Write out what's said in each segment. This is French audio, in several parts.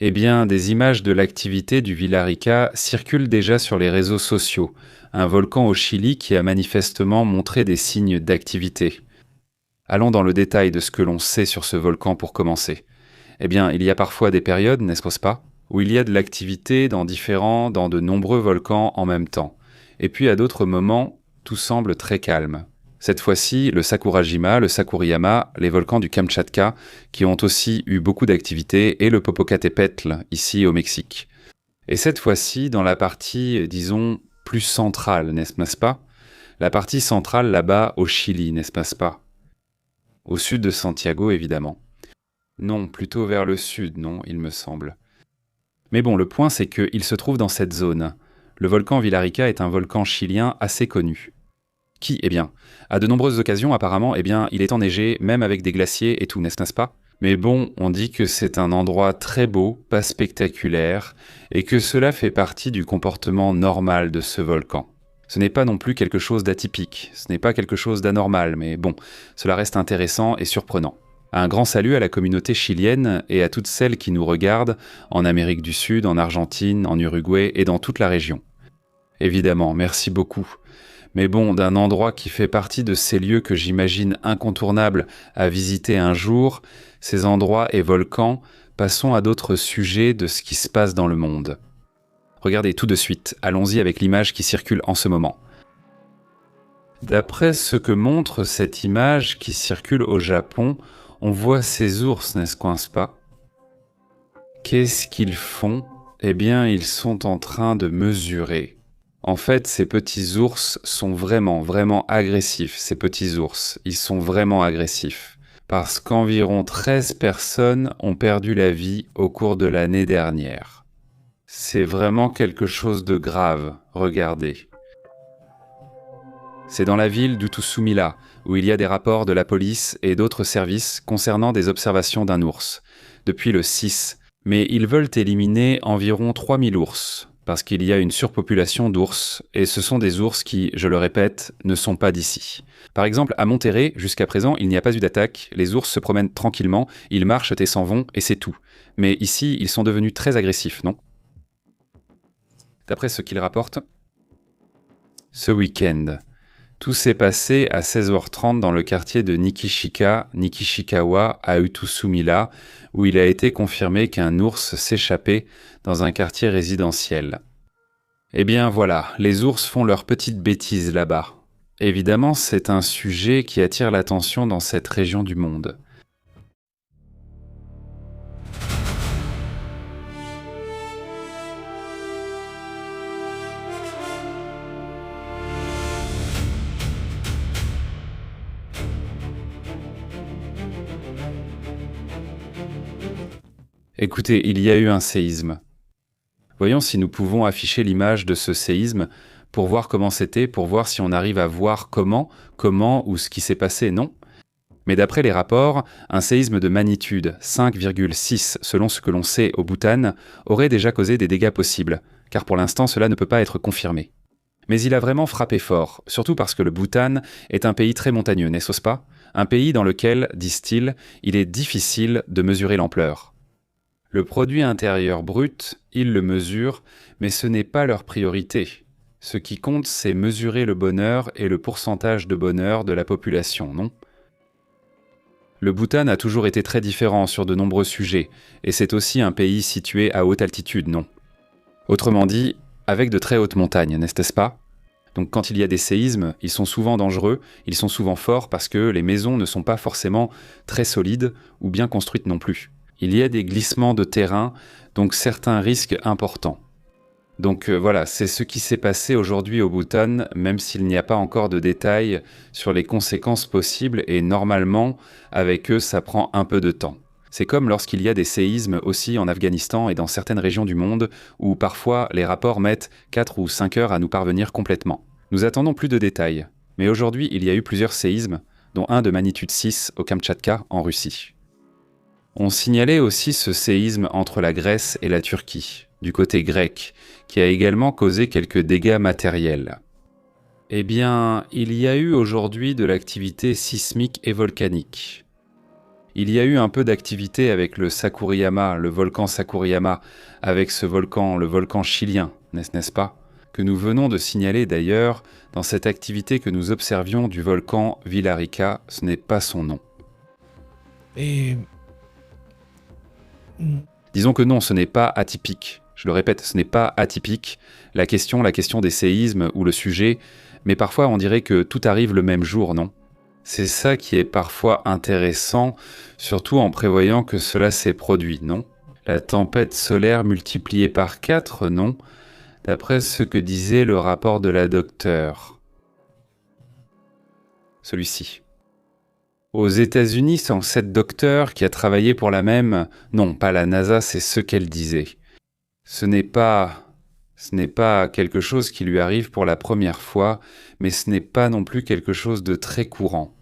Eh bien, des images de l'activité du Villarrica circulent déjà sur les réseaux sociaux. Un volcan au Chili qui a manifestement montré des signes d'activité. Allons dans le détail de ce que l'on sait sur ce volcan pour commencer. Eh bien, il y a parfois des périodes, n'est-ce pas, où il y a de l'activité dans de nombreux volcans en même temps. Et puis à d'autres moments, tout semble très calme. Cette fois-ci, le Sakurajima, le Sakuriyama, les volcans du Kamtchatka, qui ont aussi eu beaucoup d'activité, et le Popocatépetl, ici au Mexique. Et cette fois-ci, dans la partie, disons, plus centrale, n'est-ce pas? La partie centrale là-bas au Chili, n'est-ce pas? Au sud de Santiago, évidemment. Non, plutôt vers le sud, non, il me semble. Mais bon, le point c'est qu'il se trouve dans cette zone. Le volcan Villarrica est un volcan chilien assez connu. Qui, eh bien, à de nombreuses occasions apparemment, eh bien, il est enneigé, même avec des glaciers et tout, n'est-ce pas? Mais bon, on dit que c'est un endroit très beau, pas spectaculaire, et que cela fait partie du comportement normal de ce volcan. Ce n'est pas non plus quelque chose d'atypique, ce n'est pas quelque chose d'anormal, mais bon, cela reste intéressant et surprenant. Un grand salut à la communauté chilienne et à toutes celles qui nous regardent en Amérique du Sud, en Argentine, en Uruguay et dans toute la région. Évidemment, merci beaucoup. Mais bon, d'un endroit qui fait partie de ces lieux que j'imagine incontournables à visiter un jour, ces endroits et volcans, passons à d'autres sujets de ce qui se passe dans le monde. Regardez tout de suite, allons-y avec l'image qui circule en ce moment. D'après ce que montre cette image qui circule au Japon, on voit ces ours, n'est-ce pas? Qu'est-ce qu'ils font? Eh bien, ils sont en train de mesurer. En fait, ces petits ours sont vraiment agressifs, ces petits ours. Ils sont vraiment agressifs. Parce qu'environ 13 personnes ont perdu la vie au cours de l'année dernière. C'est vraiment quelque chose de grave, regardez. C'est dans la ville d'Utusumila, où il y a des rapports de la police et d'autres services concernant des observations d'un ours, depuis le 6. Mais ils veulent éliminer environ 3000 ours, parce qu'il y a une surpopulation d'ours, et ce sont des ours qui, je le répète, ne sont pas d'ici. Par exemple, à Monterrey, jusqu'à présent, il n'y a pas eu d'attaque, les ours se promènent tranquillement, ils marchent et s'en vont, et c'est tout. Mais ici, ils sont devenus très agressifs, non? D'après ce qu'ils rapportent, ce week-end, tout s'est passé à 16h30 dans le quartier de Nikishikawa, à Utusumila, où il a été confirmé qu'un ours s'échappait dans un quartier résidentiel. Eh bien voilà, les ours font leurs petites bêtises là-bas. Évidemment, c'est un sujet qui attire l'attention dans cette région du monde. Écoutez, il y a eu un séisme. Voyons si nous pouvons afficher l'image de ce séisme pour voir comment c'était, pour voir si on arrive à voir comment ou ce qui s'est passé, non? Mais d'après les rapports, un séisme de magnitude 5,6 selon ce que l'on sait au Bhoutan aurait déjà causé des dégâts possibles, car pour l'instant cela ne peut pas être confirmé. Mais il a vraiment frappé fort, surtout parce que le Bhoutan est un pays très montagneux, n'est-ce pas? Un pays dans lequel, disent-ils, il est difficile de mesurer l'ampleur. Le produit intérieur brut, ils le mesurent, mais ce n'est pas leur priorité. Ce qui compte, c'est mesurer le bonheur et le pourcentage de bonheur de la population, non? Le Bhoutan a toujours été très différent sur de nombreux sujets, et c'est aussi un pays situé à haute altitude, non? Autrement dit, avec de très hautes montagnes, n'est-ce pas? Donc quand il y a des séismes, ils sont souvent dangereux, ils sont souvent forts parce que les maisons ne sont pas forcément très solides ou bien construites non plus. Il y a des glissements de terrain, donc certains risques importants. Donc voilà, c'est ce qui s'est passé aujourd'hui au Bhoutan, même s'il n'y a pas encore de détails sur les conséquences possibles, et normalement, avec eux, ça prend un peu de temps. C'est comme lorsqu'il y a des séismes aussi en Afghanistan et dans certaines régions du monde, où parfois les rapports mettent 4 ou 5 heures à nous parvenir complètement. Nous attendons plus de détails, mais aujourd'hui il y a eu plusieurs séismes, dont un de magnitude 6 au Kamtchatka, en Russie. On signalait aussi ce séisme entre la Grèce et la Turquie, du côté grec, qui a également causé quelques dégâts matériels. Eh bien, il y a eu aujourd'hui de l'activité sismique et volcanique. Il y a eu un peu d'activité avec le Sakuriyama, le volcan Sakuriyama, avec ce volcan, le volcan chilien, n'est-ce pas? Que nous venons de signaler d'ailleurs dans cette activité que nous observions du volcan Villarrica, ce n'est pas son nom. Et... Disons que non, ce n'est pas atypique. Je le répète, ce n'est pas atypique. La question des séismes ou le sujet, mais parfois on dirait que tout arrive le même jour, non? C'est ça qui est parfois intéressant, surtout en prévoyant que cela s'est produit, non? La tempête solaire multipliée par 4, non? D'après ce que disait le rapport de la docteure. Celui-ci. Aux États-Unis, c'est cette docteure qui a travaillé pour la même... Non, pas la NASA, c'est ce qu'elle disait. Ce n'est pas quelque chose qui lui arrive pour la première fois, mais ce n'est pas non plus quelque chose de très courant.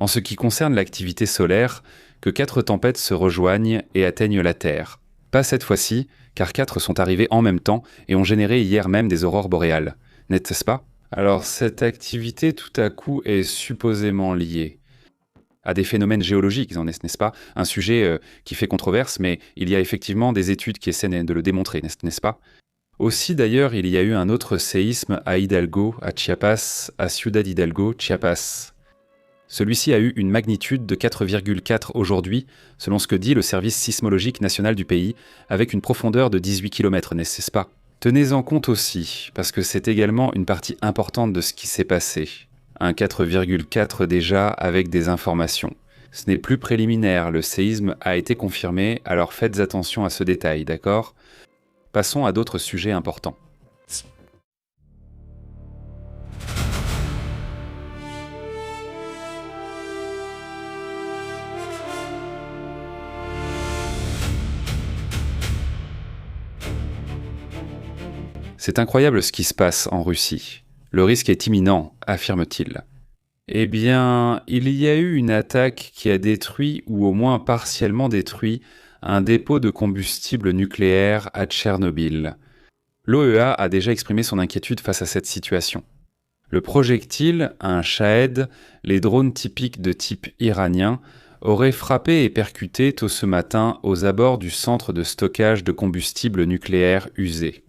En ce qui concerne l'activité solaire, que 4 tempêtes se rejoignent et atteignent la Terre. Pas cette fois-ci, car 4 sont arrivées en même temps et ont généré hier même des aurores boréales. N'est-ce pas? Alors cette activité tout à coup est supposément liée à des phénomènes géologiques, n'est-ce pas? Un sujet qui fait controverse, mais il y a effectivement des études qui essaient de le démontrer, n'est-ce pas? Aussi d'ailleurs, il y a eu un autre séisme à Hidalgo, à Chiapas, à Ciudad Hidalgo, Chiapas. Celui-ci a eu une magnitude de 4,4 aujourd'hui, selon ce que dit le service sismologique national du pays, avec une profondeur de 18 km, n'est-ce pas? Tenez-en compte aussi, parce que c'est également une partie importante de ce qui s'est passé. Un 4,4 déjà avec des informations. Ce n'est plus préliminaire, le séisme a été confirmé, alors faites attention à ce détail, d'accord? Passons à d'autres sujets importants. C'est incroyable ce qui se passe en Russie. Le risque est imminent, affirme-t-il. Eh bien, il y a eu une attaque qui a détruit, ou au moins partiellement détruit, un dépôt de combustible nucléaire à Tchernobyl. L'OEA a déjà exprimé son inquiétude face à cette situation. Le projectile, un Shahed, les drones typiques de type iranien, aurait frappé et percuté tôt ce matin aux abords du centre de stockage de combustible nucléaire usé.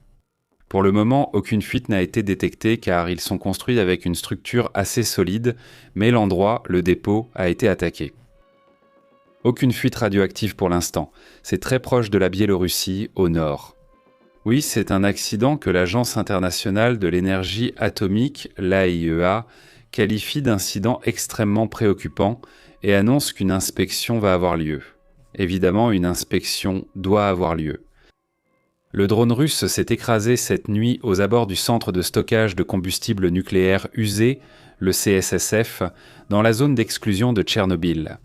Pour le moment, aucune fuite n'a été détectée car ils sont construits avec une structure assez solide, mais l'endroit, le dépôt, a été attaqué. Aucune fuite radioactive pour l'instant. C'est très proche de la Biélorussie, au nord. Oui, c'est un accident que l'Agence internationale de l'énergie atomique, l'AIEA, qualifie d'incident extrêmement préoccupant et annonce qu'une inspection va avoir lieu. Évidemment, une inspection doit avoir lieu. Le drone russe s'est écrasé cette nuit aux abords du centre de stockage de combustible nucléaire usé, le CSSF, dans la zone d'exclusion de Tchernobyl.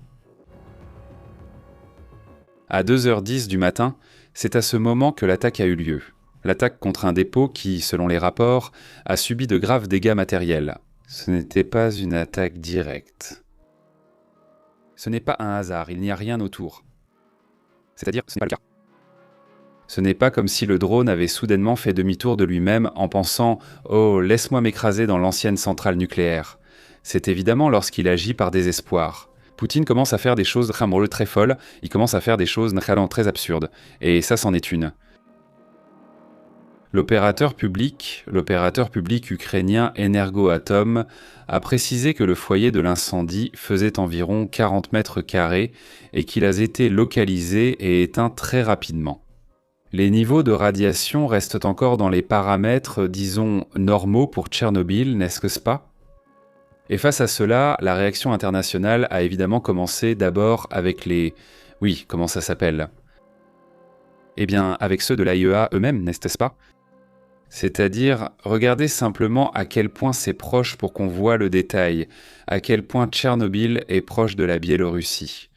À 2h10 du matin, c'est à ce moment que l'attaque a eu lieu. L'attaque contre un dépôt qui, selon les rapports, a subi de graves dégâts matériels. Ce n'était pas une attaque directe. Ce n'est pas un hasard, il n'y a rien autour. C'est-à-dire, ce n'est pas le cas. Ce n'est pas comme si le drone avait soudainement fait demi-tour de lui-même en pensant « Oh, laisse-moi m'écraser dans l'ancienne centrale nucléaire ». C'est évidemment lorsqu'il agit par désespoir. Poutine commence à faire des choses très folles, il commence à faire des choses très absurdes. Et ça, c'en est une. L'opérateur public ukrainien Energoatom a précisé que le foyer de l'incendie faisait environ 40 mètres carrés et qu'il a été localisé et éteint très rapidement. Les niveaux de radiation restent encore dans les paramètres, disons, normaux pour Tchernobyl, n'est-ce pas? Et face à cela, la réaction internationale a évidemment commencé d'abord avec les... Oui, comment ça s'appelle? Eh bien, avec ceux de l'AIEA eux-mêmes, n'est-ce pas? C'est-à-dire, regardez simplement à quel point c'est proche pour qu'on voit le détail, à quel point Tchernobyl est proche de la Biélorussie.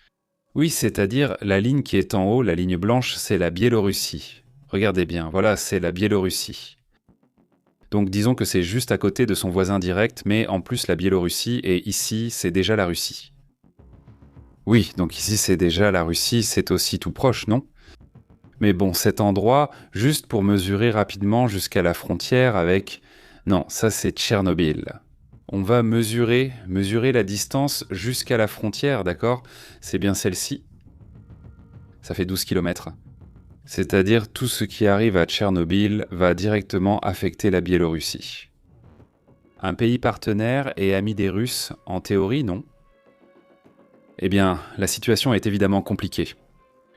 Oui, c'est-à-dire la ligne qui est en haut, la ligne blanche, c'est la Biélorussie. Regardez bien, voilà, c'est la Biélorussie. Donc disons que c'est juste à côté de son voisin direct, mais en plus la Biélorussie, et ici, c'est déjà la Russie. Oui, donc ici c'est déjà la Russie, c'est aussi tout proche, non? Mais bon, cet endroit, juste pour mesurer rapidement jusqu'à la frontière avec... Non, ça c'est Tchernobyl. On va mesurer la distance jusqu'à la frontière, d'accord? C'est bien celle-ci. Ça fait 12 km. C'est-à-dire tout ce qui arrive à Tchernobyl va directement affecter la Biélorussie. Un pays partenaire et ami des Russes, en théorie, non? Eh bien, la situation est évidemment compliquée.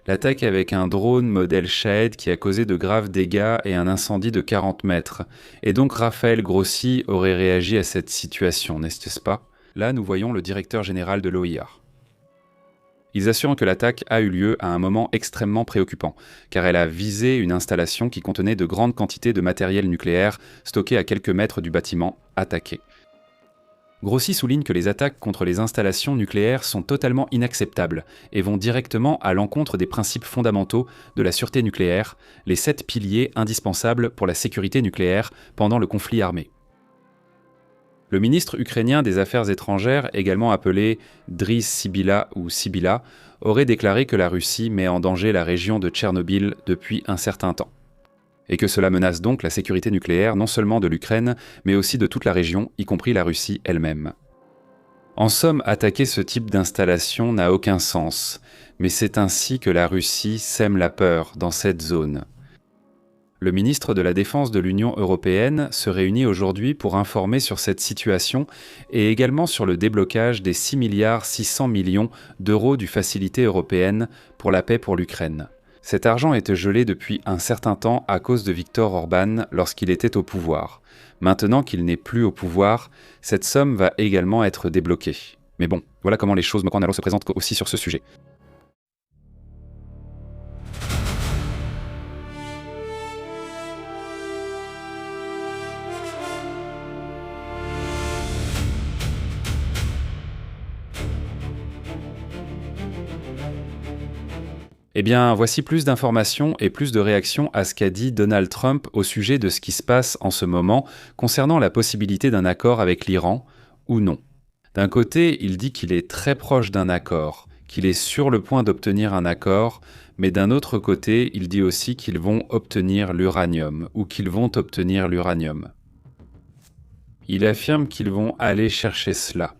L'attaque avec un drone modèle Shahed qui a causé de graves dégâts et un incendie de 40 mètres. Et donc Raphaël Grossi aurait réagi à cette situation, n'est-ce pas? Là, nous voyons le directeur général de l'OIA. Ils assurent que l'attaque a eu lieu à un moment extrêmement préoccupant, car elle a visé une installation qui contenait de grandes quantités de matériel nucléaire stocké à quelques mètres du bâtiment attaqué. Grossi souligne que les attaques contre les installations nucléaires sont totalement inacceptables et vont directement à l'encontre des principes fondamentaux de la sûreté nucléaire, les 7 piliers indispensables pour la sécurité nucléaire pendant le conflit armé. Le ministre ukrainien des Affaires étrangères, également appelé Driss Sibila ou Sibila, aurait déclaré que la Russie met en danger la région de Tchernobyl depuis un certain temps. Et que cela menace donc la sécurité nucléaire non seulement de l'Ukraine, mais aussi de toute la région, y compris la Russie elle-même. En somme, attaquer ce type d'installation n'a aucun sens, mais c'est ainsi que la Russie sème la peur dans cette zone. Le ministre de la Défense de l'Union européenne se réunit aujourd'hui pour informer sur cette situation et également sur le déblocage des 6,6 milliards d'euros du Facilité européenne pour la paix pour l'Ukraine. Cet argent était gelé depuis un certain temps à cause de Viktor Orban lorsqu'il était au pouvoir. Maintenant qu'il n'est plus au pouvoir, cette somme va également être débloquée. Mais bon, voilà comment les choses se présentent aussi sur ce sujet. Eh bien, voici plus d'informations et plus de réactions à ce qu'a dit Donald Trump au sujet de ce qui se passe en ce moment concernant la possibilité d'un accord avec l'Iran, ou non. D'un côté, il dit qu'il est très proche d'un accord, qu'il est sur le point d'obtenir un accord, mais d'un autre côté, il dit aussi qu'ils vont obtenir l'uranium, ou qu'ils vont obtenir l'uranium. Il affirme qu'ils vont aller chercher cela.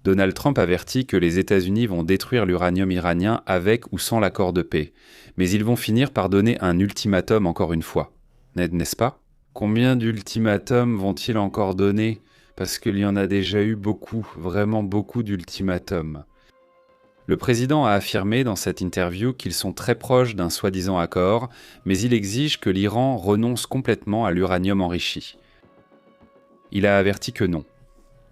Donald Trump avertit que les États-Unis vont détruire l'uranium iranien avec ou sans l'accord de paix. Mais ils vont finir par donner un ultimatum encore une fois. N'est-ce pas? Combien d'ultimatums vont-ils encore donner? Parce qu'il y en a déjà eu beaucoup, vraiment beaucoup d'ultimatums. Le président a affirmé dans cette interview qu'ils sont très proches d'un soi-disant accord, mais il exige que l'Iran renonce complètement à l'uranium enrichi. Il a averti que non,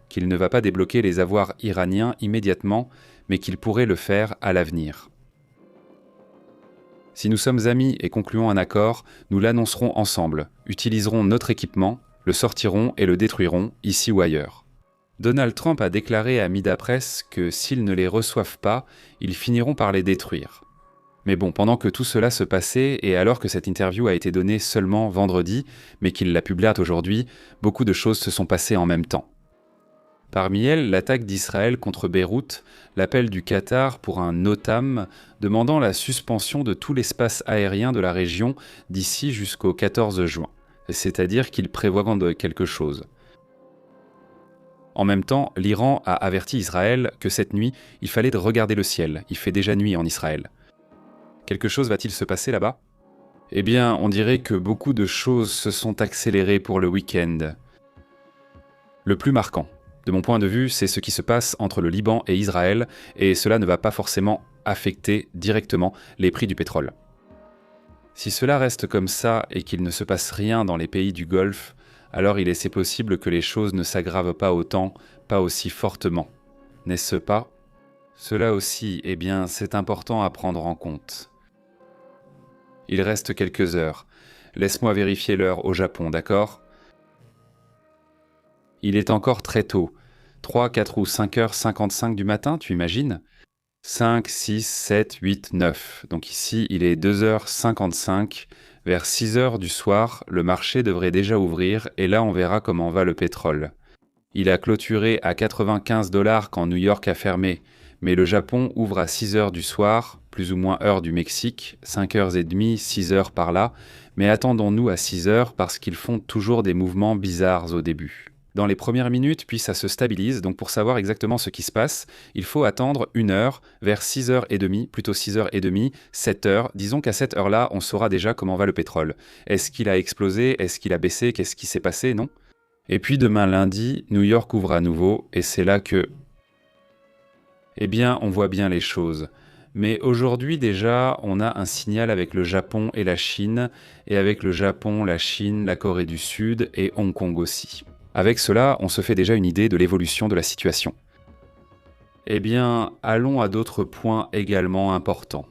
qu'il ne va pas débloquer les avoirs iraniens immédiatement, mais qu'il pourrait le faire à l'avenir. Si nous sommes amis et concluons un accord, nous l'annoncerons ensemble, utiliserons notre équipement, le sortirons et le détruirons, ici ou ailleurs. Donald Trump a déclaré à Mida Press que s'ils ne les reçoivent pas, ils finiront par les détruire. Mais bon, pendant que tout cela se passait, et alors que cette interview a été donnée seulement vendredi, mais qu'il la publie aujourd'hui, beaucoup de choses se sont passées en même temps. Parmi elles, l'attaque d'Israël contre Beyrouth, l'appel du Qatar pour un NOTAM demandant la suspension de tout l'espace aérien de la région d'ici jusqu'au 14 juin, c'est-à-dire qu'il prévoit quelque chose. En même temps, l'Iran a averti Israël que cette nuit, il fallait regarder le ciel, il fait déjà nuit en Israël. Quelque chose va-t-il se passer là-bas? Eh bien, on dirait que beaucoup de choses se sont accélérées pour le week-end. Le plus marquant, de mon point de vue, c'est ce qui se passe entre le Liban et Israël, et cela ne va pas forcément affecter directement les prix du pétrole. Si cela reste comme ça et qu'il ne se passe rien dans les pays du Golfe, alors il est possible que les choses ne s'aggravent pas autant, pas aussi fortement. N'est-ce pas? Cela aussi, eh bien, c'est important à prendre en compte. Il reste quelques heures. Laisse-moi vérifier l'heure au Japon, d'accord? Il est encore très tôt. 3, 4 ou 5h55 du matin, tu imagines? 5, 6, 7, 8, 9. Donc ici, il est 2h55. Vers 6h du soir, le marché devrait déjà ouvrir et là, on verra comment va le pétrole. Il a clôturé à 95 $ quand New York a fermé, mais le Japon ouvre à 6h du soir, plus ou moins heure du Mexique, 5h30, 6h par là, mais attendons-nous à 6h parce qu'ils font toujours des mouvements bizarres au début. dans les premières minutes, puis ça se stabilise. Donc pour savoir exactement ce qui se passe, il faut attendre 1 heure, vers 6h30, plutôt 6h30, 7h. Disons qu'à cette heure-là, on saura déjà comment va le pétrole. Est-ce qu'il a explosé? Est-ce qu'il a baissé? Qu'est-ce qui s'est passé? Non? Et puis demain lundi, New York ouvre à nouveau, et c'est là que... Eh bien, on voit bien les choses. Mais aujourd'hui déjà, on a un signal avec le Japon et la Chine, et avec le Japon, la Chine, la Corée du Sud et Hong Kong aussi. Avec cela, on se fait déjà une idée de l'évolution de la situation. Eh bien, allons à d'autres points également importants.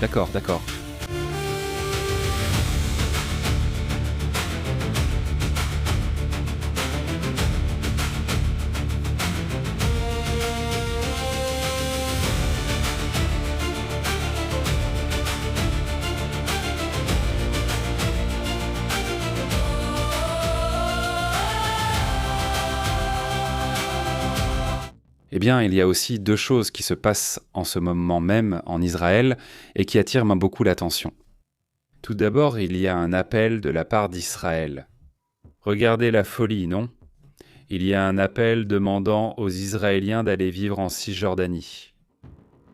D'accord. D'accord. Eh bien, il y a aussi 2 choses qui se passent en ce moment même en Israël et qui attirent beaucoup l'attention. Tout d'abord, il y a un appel de la part d'Israël. Regardez la folie, non? Il y a un appel demandant aux Israéliens d'aller vivre en Cisjordanie.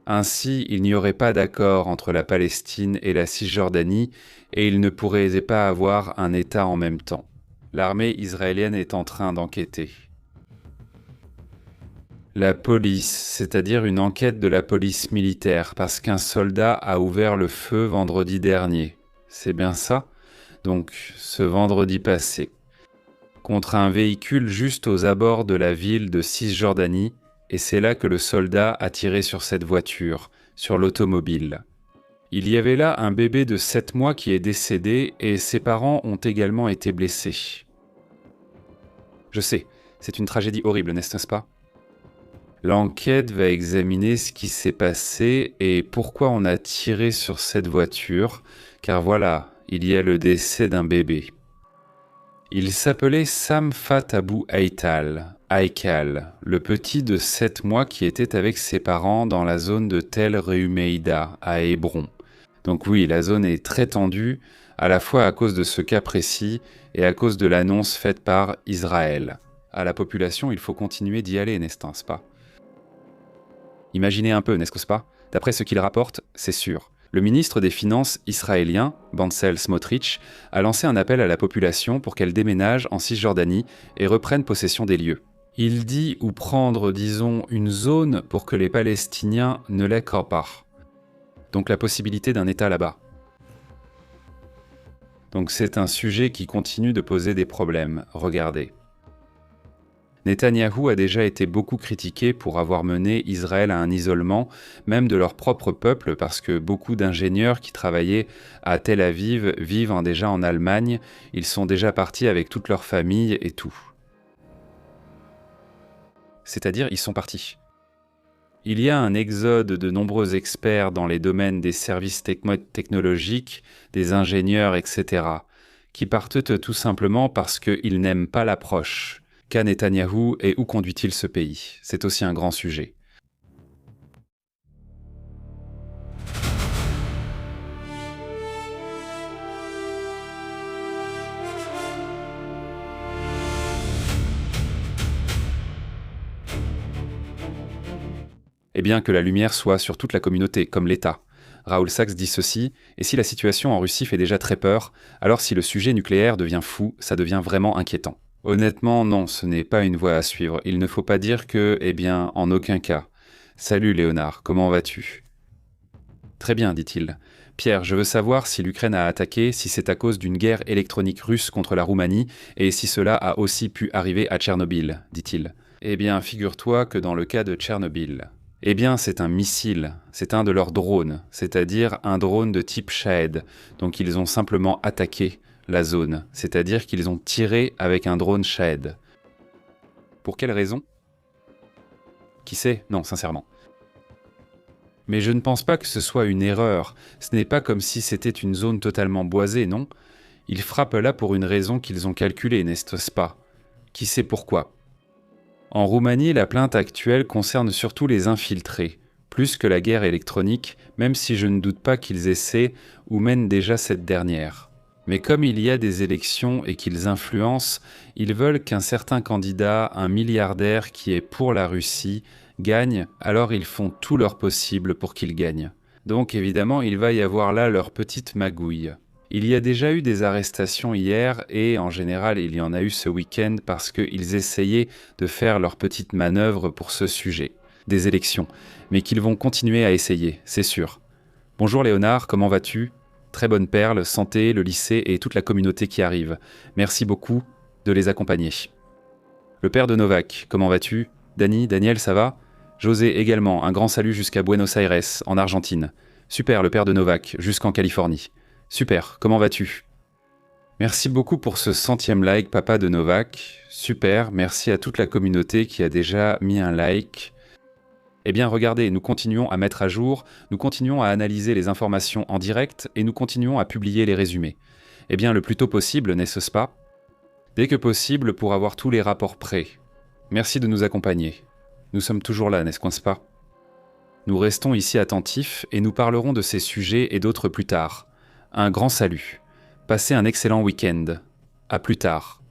Ainsi, il n'y aurait pas d'accord entre la Palestine et la Cisjordanie et il ne pourrait pas avoir un État en même temps. L'armée israélienne est en train d'enquêter. La police, c'est-à-dire une enquête de la police militaire, parce qu'un soldat a ouvert le feu vendredi dernier. C'est bien ça? Donc, ce vendredi passé. Contre un véhicule juste aux abords de la ville de Cisjordanie, et c'est là que le soldat a tiré sur cette voiture, sur l'automobile. Il y avait là un bébé de 7 mois qui est décédé, et ses parents ont également été blessés. Je sais, c'est une tragédie horrible, n'est-ce pas? L'enquête va examiner ce qui s'est passé et pourquoi on a tiré sur cette voiture, car voilà, il y a le décès d'un bébé. Il s'appelait Samfat Abou Haïkal, le petit de 7 mois qui était avec ses parents dans la zone de Tel Rehumeïda, à Hébron. Donc oui, la zone est très tendue, à la fois à cause de ce cas précis et à cause de l'annonce faite par Israël. À la population, il faut continuer d'y aller, n'est-ce pas? Imaginez un peu, n'est-ce pas? D'après ce qu'il rapporte, c'est sûr. Le ministre des Finances israélien, Bancel Smotrich, a lancé un appel à la population pour qu'elle déménage en Cisjordanie et reprenne possession des lieux. Il dit ou prendre, disons, une zone pour que les Palestiniens ne l'accorent pas. Donc la possibilité d'un État là-bas. Donc c'est un sujet qui continue de poser des problèmes, regardez. Netanyahou a déjà été beaucoup critiqué pour avoir mené Israël à un isolement, même de leur propre peuple, parce que beaucoup d'ingénieurs qui travaillaient à Tel Aviv vivent déjà en Allemagne, ils sont déjà partis avec toute leur famille et tout. C'est-à-dire, ils sont partis. Il y a un exode de nombreux experts dans les domaines des services technologiques, des ingénieurs, etc., qui partent tout simplement parce qu'ils n'aiment pas l'approche. Qu'a Netanyahou et où conduit-il ce pays? C'est aussi un grand sujet. Eh bien que la lumière soit sur toute la communauté, comme l'État. Raoul Sachs dit ceci, et si la situation en Russie fait déjà très peur, alors si le sujet nucléaire devient fou, ça devient vraiment inquiétant. Honnêtement, non, ce n'est pas une voie à suivre. Il ne faut pas dire que, eh bien, en aucun cas. Salut Léonard, comment vas-tu? Très bien, dit-il. Pierre, je veux savoir si l'Ukraine a attaqué, si c'est à cause d'une guerre électronique russe contre la Roumanie, et si cela a aussi pu arriver à Tchernobyl, dit-il. Eh bien, figure-toi que dans le cas de Tchernobyl, eh bien, c'est un missile, c'est un de leurs drones, c'est-à-dire un drone de type Shahed, donc ils ont simplement attaqué la zone, c'est-à-dire qu'ils ont tiré avec un drone Shahed. Pour quelle raison ? Qui sait ? Non, sincèrement. Mais je ne pense pas que ce soit une erreur. Ce n'est pas comme si c'était une zone totalement boisée, non ? Ils frappent là pour une raison qu'ils ont calculée, n'est-ce pas ? Qui sait pourquoi ? En Roumanie, la plainte actuelle concerne surtout les infiltrés, plus que la guerre électronique, même si je ne doute pas qu'ils essaient ou mènent déjà cette dernière. Mais comme il y a des élections et qu'ils influencent, ils veulent qu'un certain candidat, un milliardaire qui est pour la Russie, gagne, alors ils font tout leur possible pour qu'il gagne. Donc évidemment, il va y avoir là leur petite magouille. Il y a déjà eu des arrestations hier et en général il y en a eu ce week-end parce qu'ils essayaient de faire leur petite manœuvre pour ce sujet, des élections, mais qu'ils vont continuer à essayer, c'est sûr. Bonjour Léonard, comment vas-tu ? Très bonne perle, santé, le lycée et toute la communauté qui arrive. Merci beaucoup de les accompagner. Le père de Novak, comment vas-tu ? Daniel, ça va ? José également, un grand salut jusqu'à Buenos Aires, en Argentine. Super, le père de Novak, jusqu'en Californie. Super, comment vas-tu ? Merci beaucoup pour ce 100e like, papa de Novak. Super, merci à toute la communauté qui a déjà mis un like. Eh bien regardez, nous continuons à mettre à jour, nous continuons à analyser les informations en direct et nous continuons à publier les résumés. Eh bien le plus tôt possible, n'est-ce pas ? Dès que possible pour avoir tous les rapports prêts. Merci de nous accompagner. Nous sommes toujours là, n'est-ce pas ? Nous restons ici attentifs et nous parlerons de ces sujets et d'autres plus tard. Un grand salut. Passez un excellent week-end. À plus tard.